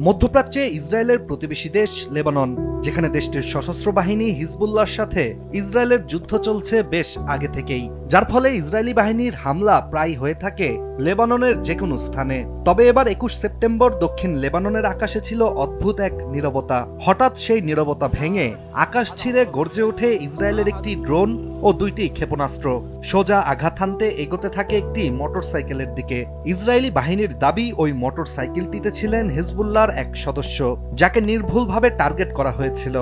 মধ্যপ্রাচ্যে ইসরায়েলের প্রতিবেশী দেশ লেবানন, যেখানে দেশটির সশস্ত্র বাহিনী হিজবুল্লাহর সাথে ইসরায়েলের যুদ্ধ চলছে বেশ আগে থেকেই, যার ফলে ইসরায়েলি বাহিনীর হামলা প্রায় হয়ে থাকে লেবাননের যে কোনো স্থানে। তবে এবার 21 সেপ্টেম্বর দক্ষিণ লেবাননের আকাশে ছিল অদ্ভুত এক নীরবতা। হঠাৎ সেই নীরবতা ভেঙে আকাশ ছিঁড়ে গর্জে ওঠে ইসরায়েলের একটি ড্রোন ও দুইটি ক্ষেপণাস্ত্র। সোজা আঘাত হানতে এগোতে থাকে একটি মোটরসাইকেলের দিকে। ইসরায়েলি বাহিনীর দাবি ওই মোটরসাইকেলটিতে ছিলেন হিজবুল্লাহর এক সদস্য, যাকে নির্ভুলভাবে টার্গেট করা হয়েছিল।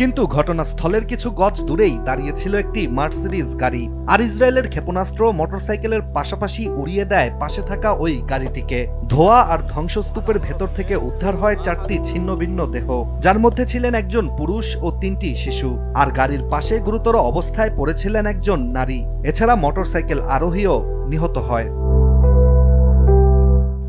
কিন্তু ঘটনাস্থলের কিছু গজ দূরেই দাঁড়িয়েছিল একটি মার্সিডিজ গাড়ি, আর ইসরায়েলের ক্ষেপণাস্ত্র মোটরসাইকেলের পাশাপাশি উড়িয়ে দেয় পাশে থাকা ওই গাড়িটিকে। ধোঁয়া আর ধ্বংসস্তূপের ভেতর থেকে উদ্ধার হয় 4টি ছিন্ন ভিন্ন দেহ, যার মধ্যে ছিলেন একজন পুরুষ ও 3টি শিশু, আর গাড়ির পাশে গুরুতর অবস্থায় পড়েছিলেন একজন নারী। এছাড়া মোটরসাইকেল আরোহীও নিহত হয়।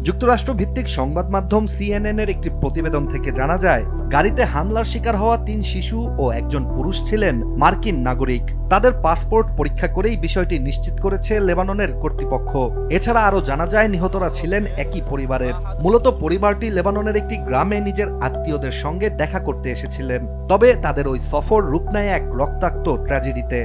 যুক্তরাষ্ট্র ভিত্তিক সংবাদ মাধ্যম CNN এর একটি প্রতিবেদন থেকে জানা যায়, গাড়িতে হামলার শিকার হওয়া 3 শিশু ও একজন পুরুষ ছিলেন মার্কিন নাগরিক। তাদের পাসপোর্ট পরীক্ষা করেই বিষয়টি নিশ্চিত করেছে লেবাননের কর্তৃপক্ষ। এছাড়া আরও জানা যায়, নিহতরা ছিলেন একই পরিবারের। মূলত পরিবারটি লেবাননের একটি গ্রামে নিজের আত্মীয়দের সঙ্গে দেখা করতে এসেছিলেন। তবে তাদের ওই সফর রূপ নেয় এক রক্তাক্ত ট্র্যাজেডিতে।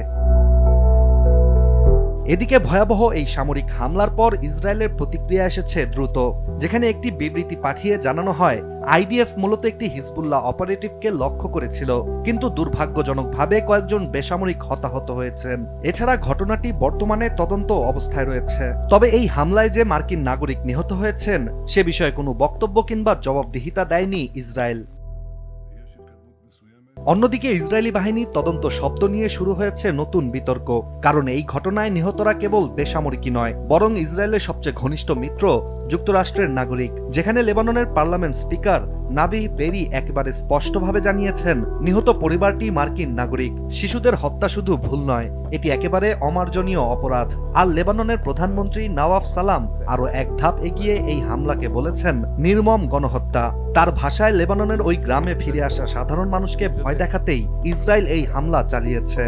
এদিকে ভয়াবহ এই সামরিক হামলার পর ইসরায়েলের প্রতিক্রিয়া এসেছে দ্রুত, যেখানে একটি বিবৃতি পাঠিয়ে জানানো হয়, IDF মূলত একটি হিজবুল্লাহ অপারেটিভকে লক্ষ্য করেছিল, কিন্তু দুর্ভাগ্যজনকভাবে কয়েকজন বেসামরিক হতাহত হয়েছেন। এছাড়া ঘটনাটি বর্তমানে তদন্ত অবস্থায় রয়েছে। তবে এই হামলায় যে মার্কিন নাগরিক নিহত হয়েছেন সে বিষয়ে কোনো বক্তব্য কিংবা জবাবদিহিতা দেয়নি ইসরায়েল। অন্যদিকে ইসরায়েলি বাহিনীর তদন্ত শব্দ নিয়ে শুরু হয়েছে নতুন বিতর্ক, কারণ এই ঘটনায় নিহতরা কেবল বেসামরিকই নয়, বরং ইসরায়েলের সবচেয়ে ঘনিষ্ঠ মিত্র যুক্তরাষ্ট্রের নাগরিক। যেখানে লেবাননের পার্লামেন্ট স্পিকার নাবি বেরি একেবারে স্পষ্টভাবে জানিয়েছেন, নিহত পরিবারটি মার্কিন নাগরিক। শিশুদের হত্যা শুধু ভুল নয়, এটি একেবারে অমার্জনীয় অপরাধ। আর লেবাননের প্রধানমন্ত্রী নওয়াফ সালাম আরও এক ধাপ এগিয়ে এই হামলাকে বলেছেন নির্মম গণহত্যা। তার ভাষায়, লেবাননের ওই গ্রামে ফিরে আসা সাধারণ মানুষকে ভয় দেখাতেই ইসরায়েল এই হামলা চালিয়েছে।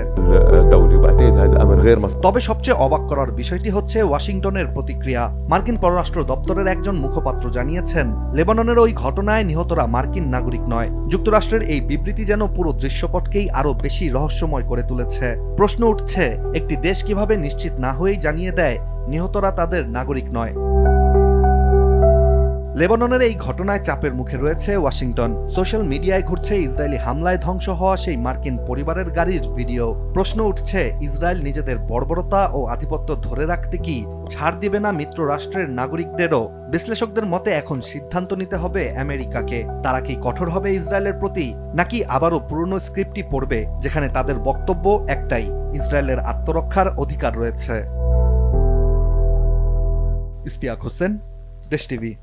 তবে সবচেয়ে অবাক করার বিষয়টি হচ্ছে ওয়াশিংটনের প্রতিক্রিয়া। মার্কিন পররাষ্ট্র দপ্তরের একজন মুখপাত্র জানিয়েছেন, লেবাননের ওই ঘটনায় নিহতরা মার্কিন নাগরিক নয়। যুক্তরাষ্ট্রের এই বিবৃতি যেন পুরো দৃশ্যপটকেই আরো বেশি রহস্যময় করে তুলেছে। প্রশ্ন উঠছে, একটি দেশ কিভাবে নিশ্চিত না হয়েই জানিয়ে দেয় নিহতরা তাদের নাগরিক নয়? লেবাননের এই ঘটনায় চাপের মুখে রয়েছে ওয়াশিংটন। সোশ্যাল মিডিয়ায় ঘুরছে ইসরায়েলি হামলায় ধ্বংস হওয়া সেই মার্কিন পরিবারের গাড়ির ভিডিও। প্রশ্ন উঠছে, ইসরায়েল নিজেদের বর্বরতা ও আধিপত্য ধরে রাখতে কি ছাড় দিবে না মিত্র রাষ্ট্রের নাগরিকদেরও? বিশ্লেষকদের মতে এখন সিদ্ধান্ত নিতে হবে আমেরিকাকে। তারা কি কঠোর হবে ইসরায়েলের প্রতি, নাকি আবারও পুরনো স্ক্রিপ্টই পড়বে, যেখানে তাদের বক্তব্য একটাই, ইসরায়েলের আত্মরক্ষার অধিকার রয়েছে। ইশতিয়াক হোসেন, দেশ টিভি।